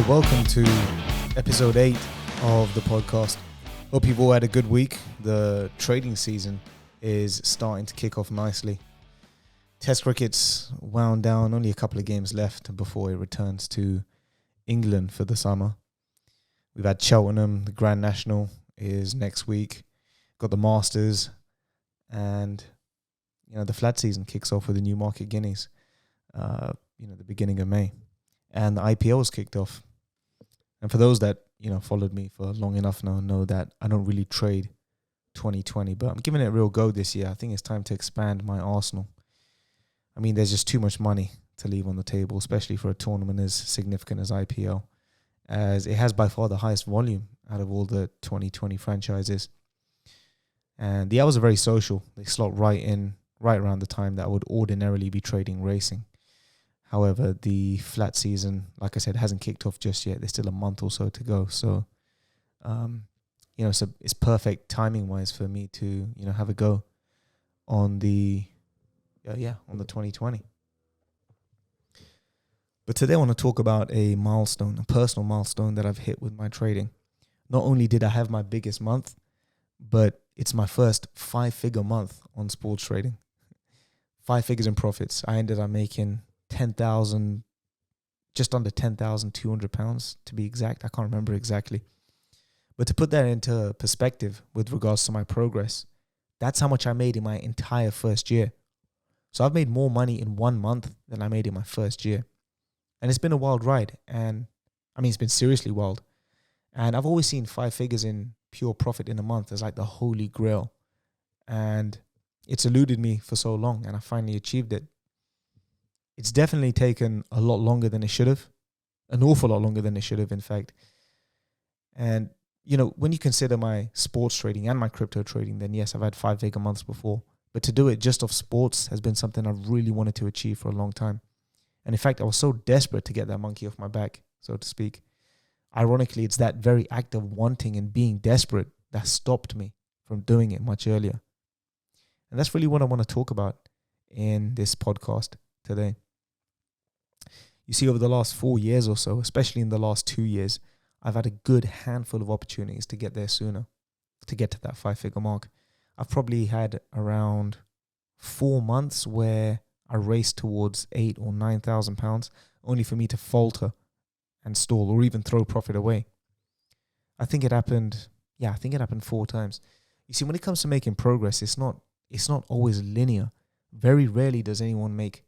welcome to episode 8 of the podcast. Hope you've all had a good week. The trading season is starting to kick off nicely. Test cricket's wound down, only a couple of games left before it returns to England for the summer. We've had Cheltenham, the Grand National is next week. Got the Masters, and the flat season kicks off with the Newmarket Guineas, the beginning of May. And the IPL was kicked off. And for those that, followed me for long enough now know that I don't really trade 2020, but I'm giving it a real go this year. I think it's time to expand my arsenal. I mean, there's just too much money to leave on the table, especially for a tournament as significant as IPL, as it has by far the highest volume out of all the 2020 franchises. And the hours are very social. They slot right around the time that I would ordinarily be trading racing. However, the flat season, like I said, hasn't kicked off just yet. There's still a month or so to go. So, so it's perfect timing-wise for me to, have a go on the 2020. But today I want to talk about a personal milestone that I've hit with my trading. Not only did I have my biggest month, but it's my first 5-figure month on sports trading. 5 figures in profits. I ended up making just under £10,200 to be exact. I can't remember exactly. But to put that into perspective with regards to my progress, that's how much I made in my entire first year. So I've made more money in 1 month than I made in my first year. And it's been a wild ride. And it's been seriously wild. And I've always seen 5 figures in pure profit in a month as like the holy grail. And it's eluded me for so long, and I finally achieved it. It's definitely taken a lot longer than it should have. An awful lot longer than it should have, in fact. And, when you consider my sports trading and my crypto trading, then yes, I've had 5-figure months before. But to do it just off sports has been something I've really wanted to achieve for a long time. And in fact, I was so desperate to get that monkey off my back, so to speak. Ironically, it's that very act of wanting and being desperate that stopped me from doing it much earlier. And that's really what I want to talk about in this podcast today. You see, over the last 4 years or so, especially in the last 2 years, I've had a good handful of opportunities to get there sooner, to get to that 5-figure mark. I've probably had around 4 months where I raced towards £8,000 or £9,000, only for me to falter and stall or even throw profit away. I think it happened 4 times. You see, when it comes to making progress, it's not always linear. Very rarely does anyone make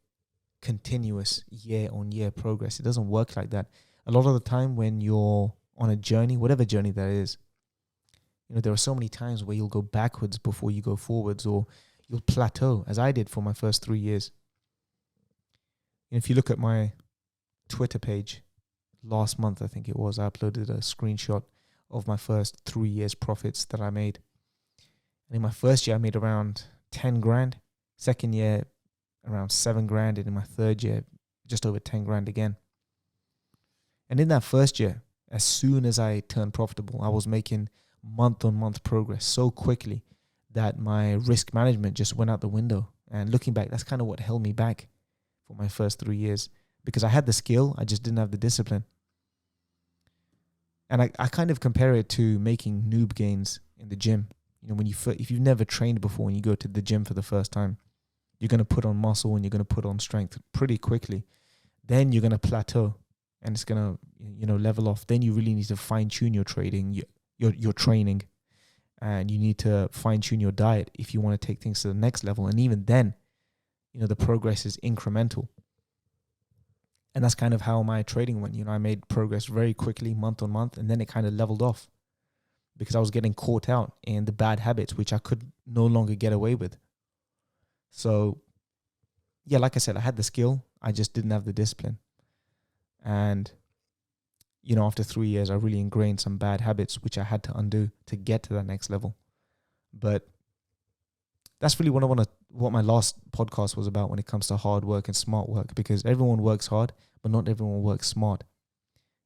continuous year-on-year progress. It doesn't work like that. A lot of the time when you're on a journey, whatever journey that is, there are so many times where you'll go backwards before you go forwards, or you'll plateau, as I did for my first 3 years. If you look at my Twitter page, last month I think it was, I uploaded a screenshot of my first 3 years profits that I made. And in my first year I made around 10 grand. Second year around 7 grand, and in my third year just over 10 grand again. And in that first year, as soon as I turned profitable, I was making month-on-month progress so quickly that my risk management just went out the window. And looking back, that's kind of what held me back for my first 3 years, because I had the skill, I just didn't have the discipline. And I kind of compare it to making noob gains in the gym. If you've never trained before and you go to the gym for the first time, you're going to put on muscle and you're going to put on strength pretty quickly. Then you're going to plateau and it's going to, level off. Then you really need to fine tune your trading, your training, and you need to fine tune your diet if you want to take things to the next level. And even then, the progress is incremental. And that's kind of how my trading went. I made progress very quickly, month on month, and then it kind of leveled off because I was getting caught out in the bad habits, which I could no longer get away with. So, like I said, I had the skill. I just didn't have the discipline. And, after 3 years, I really ingrained some bad habits, which I had to undo to get to that next level. But that's really what my last podcast was about when it comes to hard work and smart work, because everyone works hard, but not everyone works smart.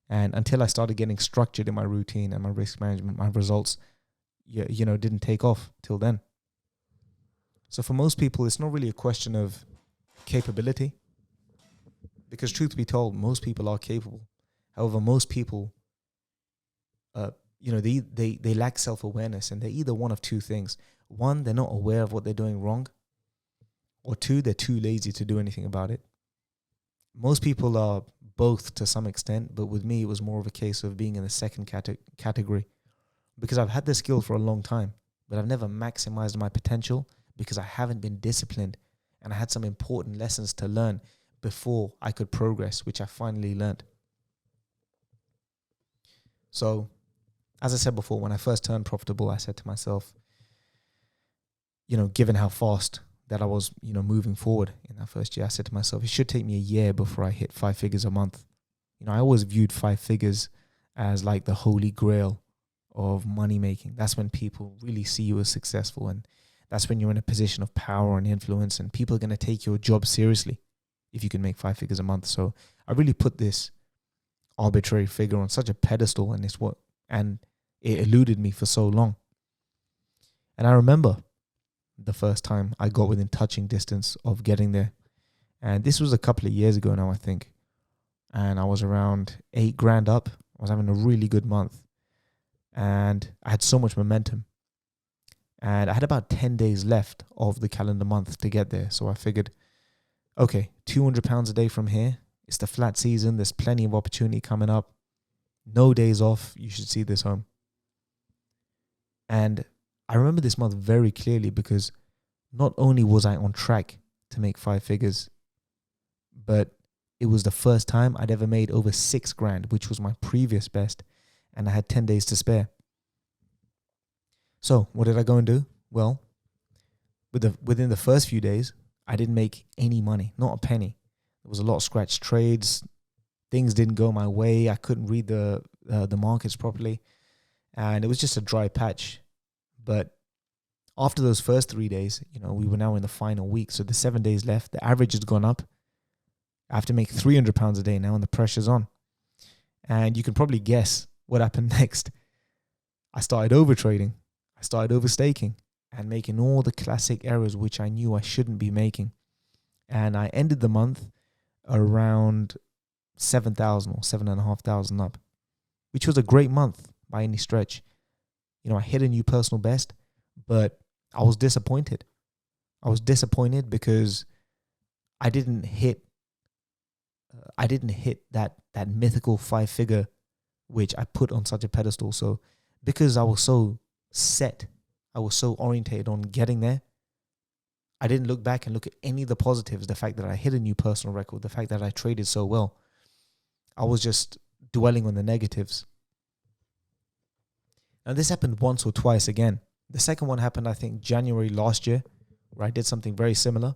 And until I started getting structured in my routine and my risk management, my results, didn't take off till then. So for most people, it's not really a question of capability, because truth be told, most people are capable. However, most people, they lack self-awareness, and they're either one of two things. One, they're not aware of what they're doing wrong, or two, they're too lazy to do anything about it. Most people are both to some extent, but with me, it was more of a case of being in the second category, because I've had the skill for a long time, but I've never maximized my potential because I haven't been disciplined, and I had some important lessons to learn before I could progress, which I finally learned. So, as I said before, when I first turned profitable, I said to myself, given how fast that I was, moving forward in that first year, I said to myself, it should take me a year before I hit 5 figures a month. I always viewed 5 figures as like the holy grail of money making. That's when people really see you as successful, and that's when you're in a position of power and influence, and people are going to take your job seriously if you can make 5 figures a month. So I really put this arbitrary figure on such a pedestal, and it eluded me for so long. And I remember the first time I got within touching distance of getting there, and this was a couple of years ago now, I think, and I was around 8 grand up. I was having a really good month, and I had so much momentum, and I had about 10 days left of the calendar month to get there. So I figured, okay, £200 a day from here. It's the flat season. There's plenty of opportunity coming up. No days off. You should see this home. And I remember this month very clearly, because not only was I on track to make 5 figures, but it was the first time I'd ever made over 6 grand, which was my previous best, and I had 10 days to spare. So what did I go and do? Well, within the first few days, I didn't make any money, not a penny. There was a lot of scratch trades. Things didn't go my way. I couldn't read the markets properly, and it was just a dry patch. But after those first 3 days, we were now in the final week. So the 7 days left, the average has gone up. I have to make £300 a day now, and the pressure's on. And you can probably guess what happened next. I started overtrading. I started overstaking and making all the classic errors which I knew I shouldn't be making. And I ended the month around 7,000 or 7,500 up, which was a great month by any stretch. I hit a new personal best, but I was disappointed. I was disappointed because I didn't hit that mythical 5 figure which I put on such a pedestal. So because I was so set, I was so orientated on getting there, I didn't look back and look at any of the positives, the fact that I hit a new personal record, the fact that I traded so well. I was just dwelling on the negatives. Now, this happened once or twice again. The second one happened, I think, January last year, where I did something very similar.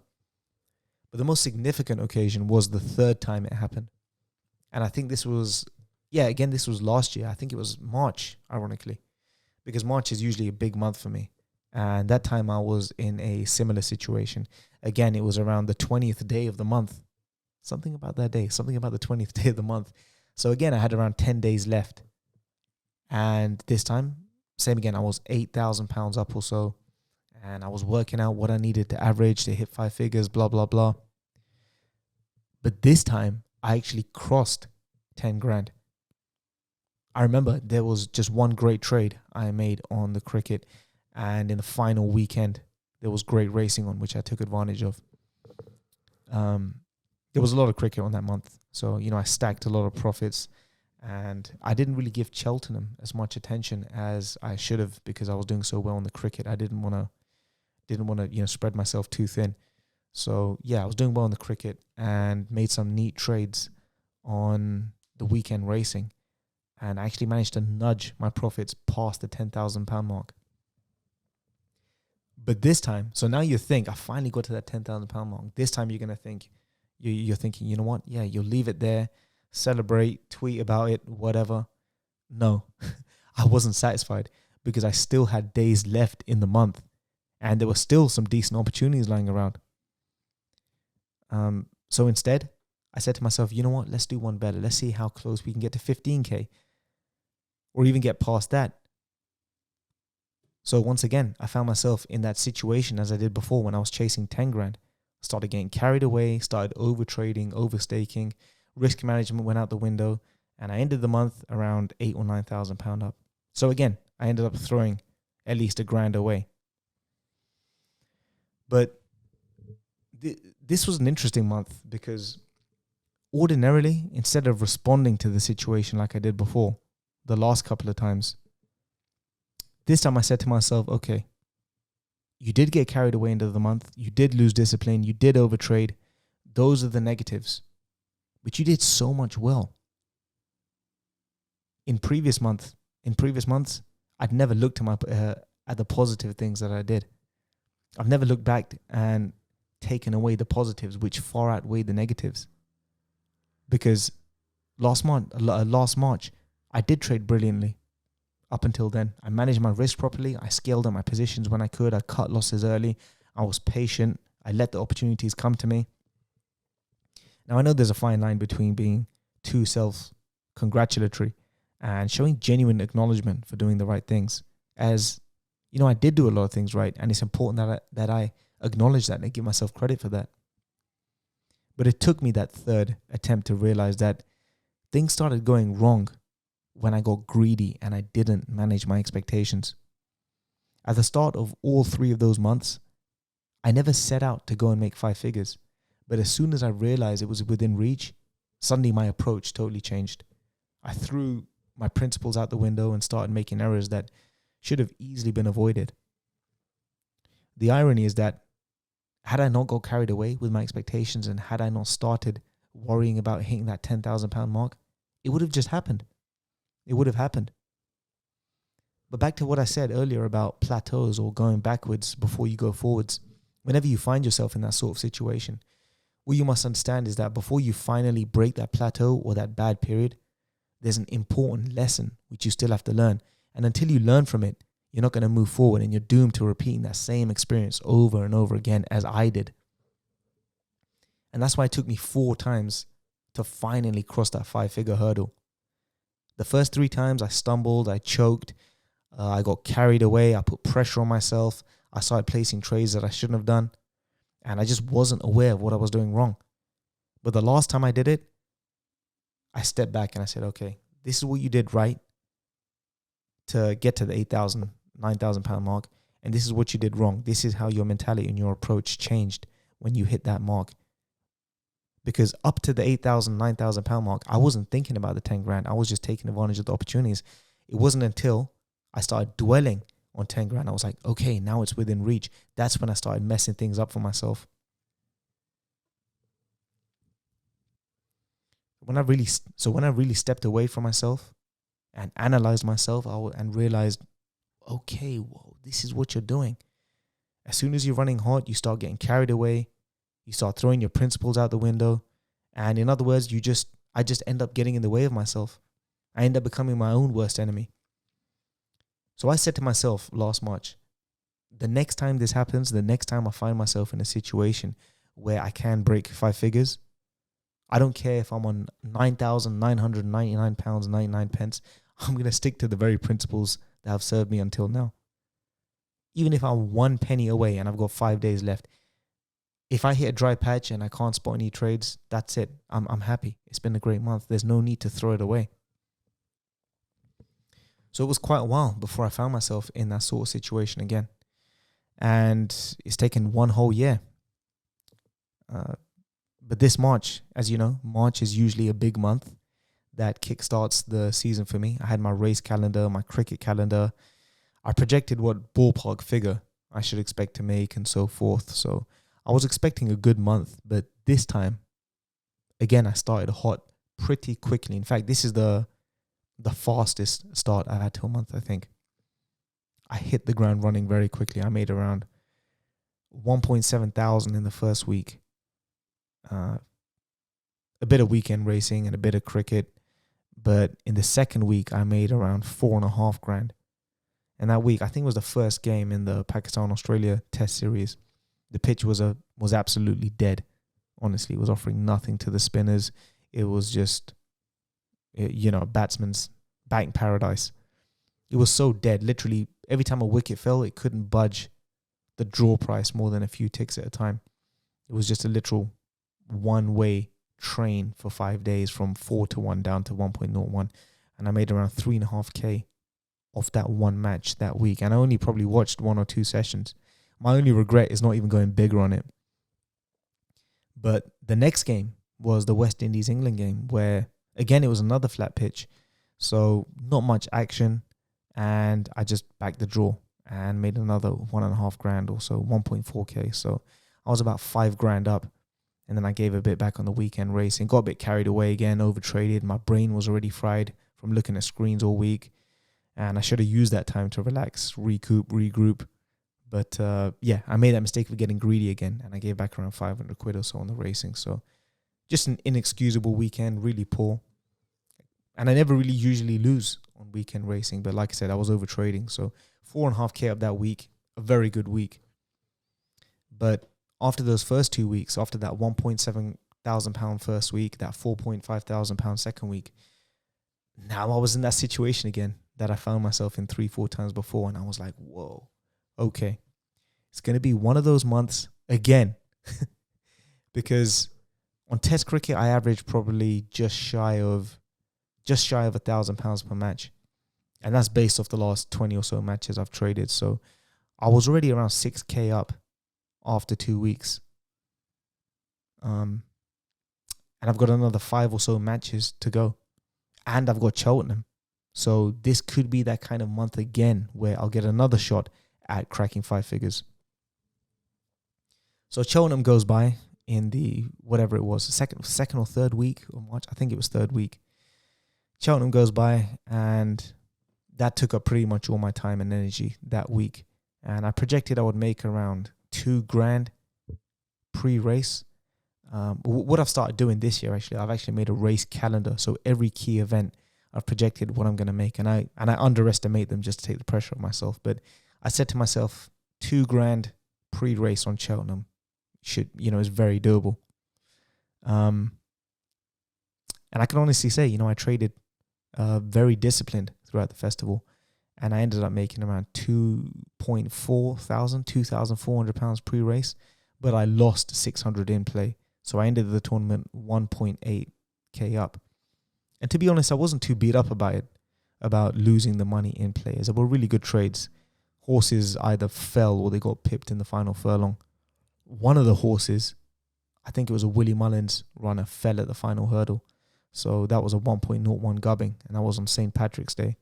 But the most significant occasion was the third time it happened. And I think this was last year. I think it was March, ironically, because March is usually a big month for me. And that time I was in a similar situation. Again, it was around the 20th day of the month. Something about that day, something about the 20th day of the month. So again, I had around 10 days left. And this time, same again, I was £8,000 up or so. And I was working out what I needed to average to hit 5 figures, blah, blah, blah. But this time, I actually crossed 10 grand. I remember there was just one great trade I made on the cricket. And in the final weekend, there was great racing on, which I took advantage of. There was a lot of cricket on that month. So, I stacked a lot of profits. And I didn't really give Cheltenham as much attention as I should have, because I was doing so well on the cricket. I didn't want to spread myself too thin. So, yeah, I was doing well on the cricket and made some neat trades on the weekend racing. And I actually managed to nudge my profits past the £10,000 mark. But this time, so now you think, I finally got to that £10,000 mark. This time you're going to think, you're thinking, you know what? Yeah, you'll leave it there, celebrate, tweet about it, whatever. No, I wasn't satisfied, because I still had days left in the month, and there were still some decent opportunities lying around. So instead, I said to myself, you know what? Let's do one better. Let's see how close we can get to 15K, or even get past that. So once again, I found myself in that situation as I did before when I was chasing 10 grand. I started getting carried away, started over trading, overstaking, risk management went out the window, And I ended the month around £8,000 or £9,000 up. So again, I ended up throwing at least £1,000 away. But this was an interesting month because ordinarily, instead of responding to the situation like I did before, the last couple of times, this time I said to myself, okay, you did get carried away into the month. You did lose discipline. You did overtrade. Those are the negatives. But you did so much well. In previous months, I'd never looked at the positive things that I did. I've never looked back and taken away the positives, which far outweigh the negatives. Because last March, I did trade brilliantly. Up until then, I managed my risk properly. I scaled up my positions when I could. I cut losses early. I was patient. I let the opportunities come to me. Now, I know there's a fine line between being too self-congratulatory and showing genuine acknowledgement for doing the right things. As you know, I did do a lot of things right, and it's important that I acknowledge that and give myself credit for that. But it took me that third attempt to realize that things started going wrong when I got greedy and I didn't manage my expectations. At the start of all 3 of those months, I never set out to go and make 5 figures. But as soon as I realized it was within reach, suddenly my approach totally changed. I threw my principles out the window and started making errors that should have easily been avoided. The irony is that had I not got carried away with my expectations and had I not started worrying about hitting that £10,000 mark, it would have just happened. It would have happened. But back to what I said earlier about plateaus or going backwards before you go forwards. Whenever you find yourself in that sort of situation, what you must understand is that before you finally break that plateau or that bad period, there's an important lesson which you still have to learn. And until you learn from it, you're not going to move forward and you're doomed to repeating that same experience over and over again as I did. And that's why it took me 4 times to finally cross that 5-figure hurdle. The first 3 times I stumbled, I choked, I got carried away, I put pressure on myself, I started placing trades that I shouldn't have done, and I just wasn't aware of what I was doing wrong. But the last time I did it, I stepped back and I said, okay, this is what you did right to get to the £8,000, £9,000 mark, and this is what you did wrong. This is how your mentality and your approach changed when you hit that mark. Because up to the £8,000, £9,000 mark, I wasn't thinking about the 10 grand. I was just taking advantage of the opportunities. It wasn't until I started dwelling on 10 grand, I was like, okay, now it's within reach. That's when I started messing things up for myself. When I really stepped away from myself and analyzed myself and realized, okay, whoa, this is what you're doing. As soon as you're running hot, you start getting carried away. You start throwing your principles out the window. And in other words, I just end up getting in the way of myself. I end up becoming my own worst enemy. So I said to myself last March, the next time this happens, the next time I find myself in a situation where I can break 5 figures, I don't care if I'm on £9,999.99. I'm going to stick to the very principles that have served me until now. Even if I'm 1 penny away and I've got 5 days left, if I hit a dry patch and I can't spot any trades, that's it. I'm happy. It's been a great month. There's no need to throw it away. So it was quite a while before I found myself in that sort of situation again. And it's taken 1 whole year. But this March, as you know, March is usually a big month that kickstarts the season for me. I had my race calendar, my cricket calendar. I projected what ballpark figure I should expect to make and so forth. So I was expecting a good month, but this time, again, I started hot pretty quickly. In fact, this is the fastest start I've had to a month, I think. I hit the ground running very quickly. I made around 1.7 thousand in the first week. A bit of weekend racing and a bit of cricket. But in the second week, I made around 4.5 grand. And that week, I think it was the first game in the Pakistan-Australia Test series. The pitch was absolutely dead. Honestly, it was offering nothing to the spinners. It was just, a batsman's batting paradise. It was so dead. Literally, every time a wicket fell, it couldn't budge the draw price more than a few ticks at a time. It was just a literal one-way train for 5 days from 4-1 down to 1.01. And I made around 3.5K off that one match that week. And I only probably watched 1 or 2 sessions. My only regret is not even going bigger on it. But the next game was the West Indies-England game, where, again, it was another flat pitch. So not much action. And I just backed the draw and made another 1.5 grand or so, 1.4K. So I was about 5 grand up. And then I gave a bit back on the weekend racing. Got a bit carried away again, overtraded. My brain was already fried from looking at screens all week. And I should have used that time to relax, recoup, regroup. But yeah, I made that mistake of getting greedy again. And I gave back around 500 quid or so on the racing. So just an inexcusable weekend, really poor. And I never really usually lose on weekend racing. But like I said, I was overtrading. So 4.5K up that week, a very good week. But after those first 2 weeks, after that £1,700 first week, that £4,500 second week, now I was in that situation again that I found myself in 3-4 times before. And I was like, whoa, okay. It's going to be one of those months again. Because on Test cricket, I averaged probably just shy of £1,000 per match. And that's based off the last 20 or so matches I've traded. So I was already around 6K up after 2 weeks. And I've got another 5 or so matches to go. And I've got Cheltenham. So this could be that kind of month again where I'll get another shot at cracking 5 figures. So Cheltenham goes by in the, whatever it was, second or third week of March. I think it was third week. Cheltenham goes by, and that took up pretty much all my time and energy that week. And I projected I would make around 2 grand pre-race. What I've started doing this year, actually, I've actually made a race calendar. So every key event, I've projected what I'm going to make. And I underestimate them just to take the pressure off myself. But I said to myself, 2 grand pre-race on Cheltenham is very doable. And I can honestly say, I traded very disciplined throughout the festival. And I ended up making around £2,400 pre-race. But I lost 600 in play. So I ended the tournament 1.8K up. And to be honest, I wasn't too beat up about losing the money in play. As they were really good trades. Horses either fell or they got pipped in the final furlong. One of the horses, I think it was a Willie Mullins runner, fell at the final hurdle. So that was a 1.01 gubbing. And that was on St. Patrick's Day.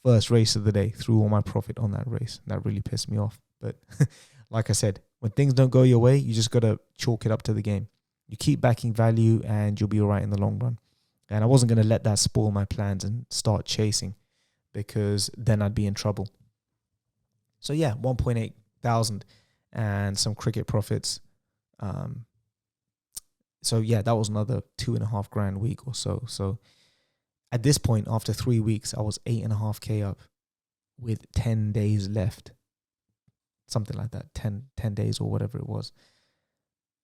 First race of the day, threw all my profit on that race. That really pissed me off. But like I said, when things don't go your way, you just got to chalk it up to the game. You keep backing value and you'll be all right in the long run. And I wasn't going to let that spoil my plans and start chasing, because then I'd be in trouble. So yeah, 1.8 thousand and some cricket profits. So yeah, that was another 2.5 grand week or so. So at this point, after 3 weeks, I was 8.5K up with 10 days left. Something like that, 10 days or whatever it was.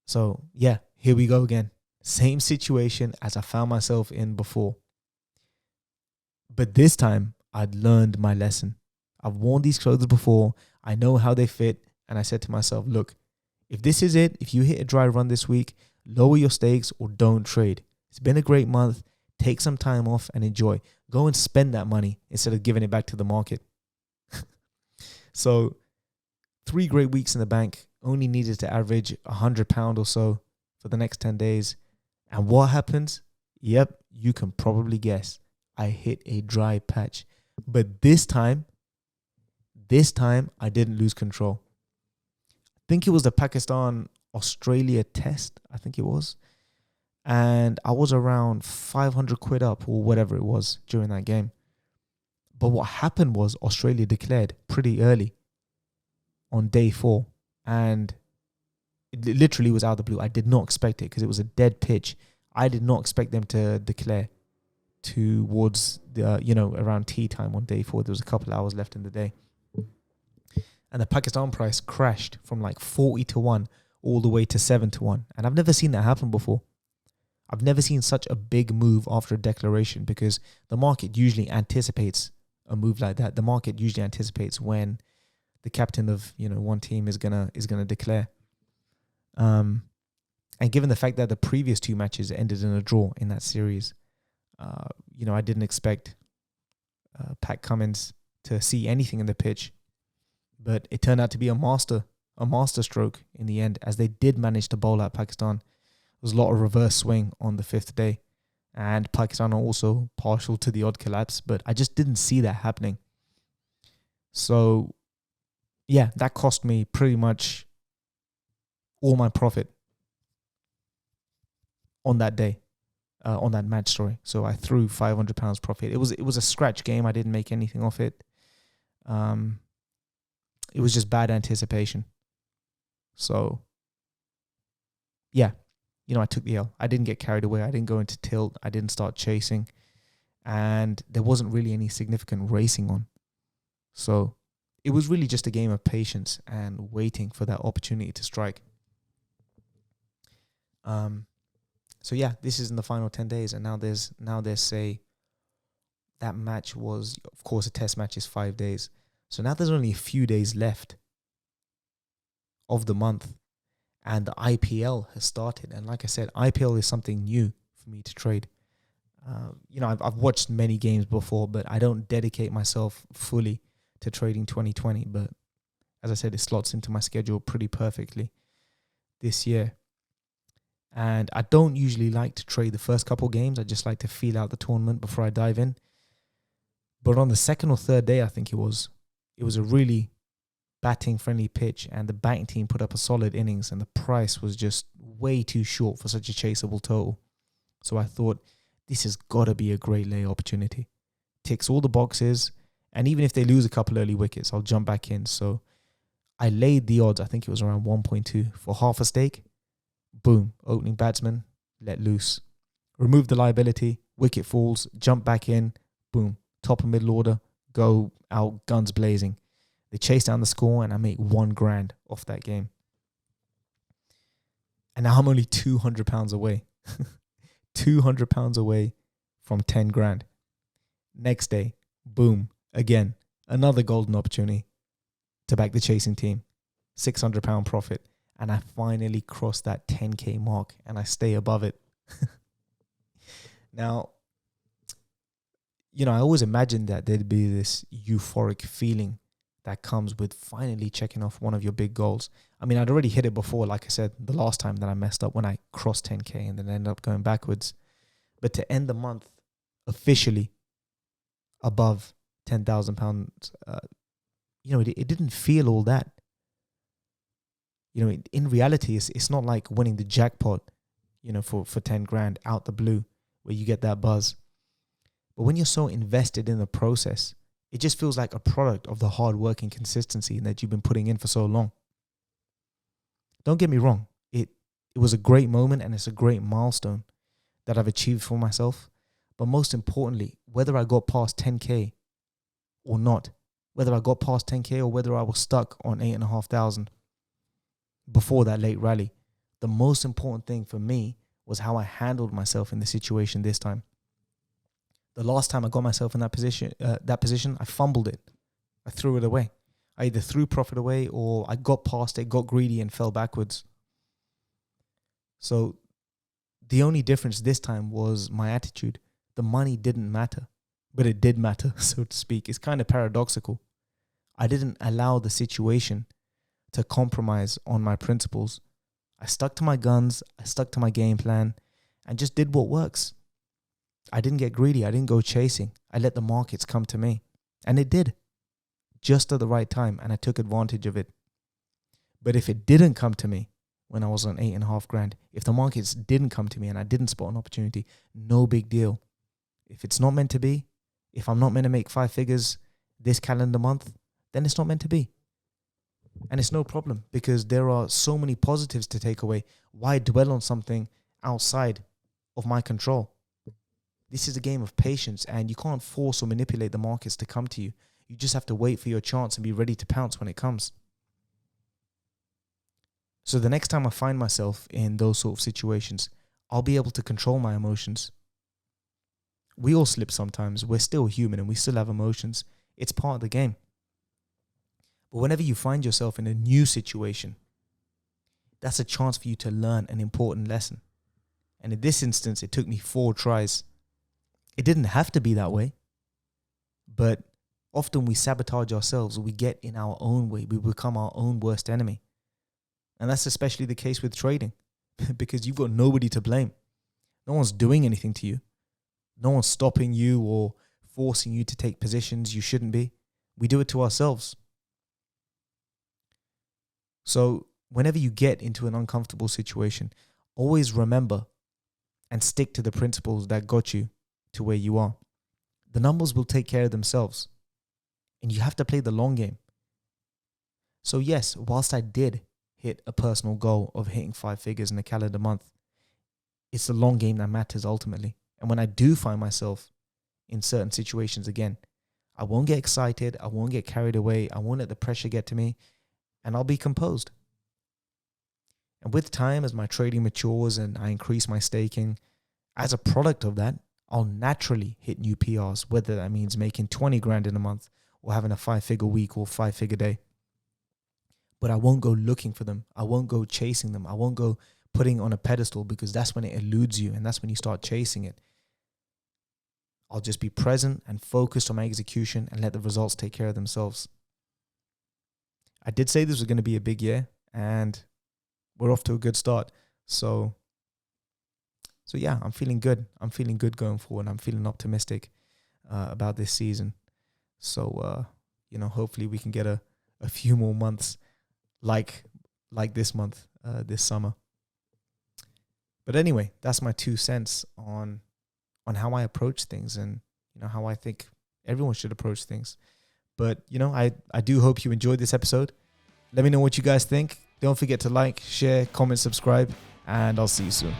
So yeah, here we go again. Same situation as I found myself in before. But this time, I'd learned my lesson. I've worn these clothes before. I know how they fit. And I said to myself, look, if this is it, if you hit a dry run this week, lower your stakes or don't trade. It's been a great month. Take some time off and enjoy. Go and spend that money instead of giving it back to the market. So 3 great weeks in the bank. Only needed to average £100 or so for the next 10 days. And what happens? Yep, you can probably guess. I hit a dry patch. But this time I didn't lose control. I think it was the Pakistan-Australia test, I think it was. And I was around 500 quid up or whatever it was during that game. But what happened was Australia declared pretty early on day 4. And it literally was out of the blue. I did not expect it because it was a dead pitch. I did not expect them to declare towards the, around tea time on day 4. There was a couple of hours left in the day. And the Pakistan price crashed from like 40-1 all the way to 7-1. And I've never seen that happen before. I've never seen such a big move after a declaration, because the market usually anticipates a move like that. The market usually anticipates when the captain of one team is gonna declare. And And given the fact that the previous 2 matches ended in a draw in that series, I didn't expect Pat Cummins to see anything in the pitch. But it turned out to be a master stroke in the end, as they did manage to bowl out Pakistan. There was a lot of reverse swing on the 5th day. And Pakistan are also partial to the odd collapse, but I just didn't see that happening. So, yeah, that cost me pretty much all my profit on that day, on that match, sorry. So I threw £500 profit. It was a scratch game. I didn't make anything off it. It was just bad anticipation. So, yeah, I took the L. I didn't get carried away. I didn't go into tilt. I didn't start chasing. And there wasn't really any significant racing on. So it was really just a game of patience and waiting for that opportunity to strike. So yeah, this is in the final 10 days, and now there's say that match was, of course, a test match is 5 days. So now there's only a few days left of the month, and the IPL has started. And like I said, IPL is something new for me to trade. I've watched many games before, but I don't dedicate myself fully to trading 2020. But as I said, it slots into my schedule pretty perfectly this year. And I don't usually like to trade the first couple games. I just like to feel out the tournament before I dive in. But on the 2nd or 3rd day, I think it was a really batting-friendly pitch, and the batting team put up a solid innings, and the price was just way too short for such a chaseable total. So I thought, this has got to be a great lay opportunity. Ticks all the boxes, and even if they lose a couple early wickets, I'll jump back in. So I laid the odds, I think it was around 1.2 for half a stake. Boom, opening batsman, let loose. Remove the liability, wicket falls, jump back in, boom, top of middle order, go out, guns blazing. They chase down the score, and I make £1,000 off that game. And now I'm only £200 away. £200 away from 10 grand. Next day, boom, again, another golden opportunity to back the chasing team. £600 profit. And I finally crossed that 10K mark, and I stay above it. Now, I always imagined that there'd be this euphoric feeling that comes with finally checking off one of your big goals. I mean, I'd already hit it before, like I said, the last time that I messed up when I crossed 10K and then ended up going backwards. But to end the month officially above £10,000, it didn't feel all that. In reality, it's not like winning the jackpot, for 10 grand out the blue, where you get that buzz. But when you're so invested in the process, it just feels like a product of the hard work and consistency that you've been putting in for so long. Don't get me wrong. It was a great moment, and it's a great milestone that I've achieved for myself. But most importantly, whether I got past 10K or not, whether I got past 10K or whether I was stuck on 8,500 before that late rally, the most important thing for me was how I handled myself in the situation this time. The last time I got myself in that position, I fumbled it. I threw it away. I either threw profit away or I got past it, got greedy, and fell backwards. So the only difference this time was my attitude. The money didn't matter, but it did matter, so to speak. It's kind of paradoxical. I didn't allow the situation to compromise on my principles. I stuck to my guns, I stuck to my game plan, and just did what works. I didn't get greedy, I didn't go chasing. I let the markets come to me. And it did. Just at the right time, and I took advantage of it. But if it didn't come to me when I was on 8.5 grand, if the markets didn't come to me and I didn't spot an opportunity, no big deal. If it's not meant to be, if I'm not meant to make 5 figures this calendar month, then it's not meant to be. And it's no problem, because there are so many positives to take away. Why dwell on something outside of my control? This is a game of patience, and you can't force or manipulate the markets to come to you. You just have to wait for your chance and be ready to pounce when it comes. So the next time I find myself in those sort of situations, I'll be able to control my emotions. We all slip sometimes. We're still human and we still have emotions. It's part of the game. But whenever you find yourself in a new situation, that's a chance for you to learn an important lesson. And in this instance, it took me 4 tries. It didn't have to be that way, but often we sabotage ourselves, or we get in our own way. We become our own worst enemy. And that's especially the case with trading because you've got nobody to blame. No one's doing anything to you. No one's stopping you or forcing you to take positions you shouldn't be. We do it to ourselves. So whenever you get into an uncomfortable situation, always remember and stick to the principles that got you to where you are. The numbers will take care of themselves. And you have to play the long game. So yes, whilst I did hit a personal goal of hitting 5 figures in a calendar month, it's the long game that matters ultimately. And when I do find myself in certain situations again, I won't get excited. I won't get carried away. I won't let the pressure get to me. And I'll be composed. And with time, as my trading matures and I increase my staking, as a product of that, I'll naturally hit new PRs, whether that means making 20 grand in a month or having a 5-figure week or 5-figure day. But I won't go looking for them. I won't go chasing them. I won't go putting on a pedestal, because that's when it eludes you and that's when you start chasing it. I'll just be present and focused on my execution and let the results take care of themselves. I did say this was going to be a big year, and we're off to a good start. So yeah, I'm feeling good. I'm feeling good going forward. I'm feeling optimistic about this season. So, hopefully we can get a few more months like this month, this summer. But anyway, that's my 2 cents on how I approach things and, how I think everyone should approach things. But, I do hope you enjoyed this episode. Let me know what you guys think. Don't forget to like, share, comment, subscribe, and I'll see you soon.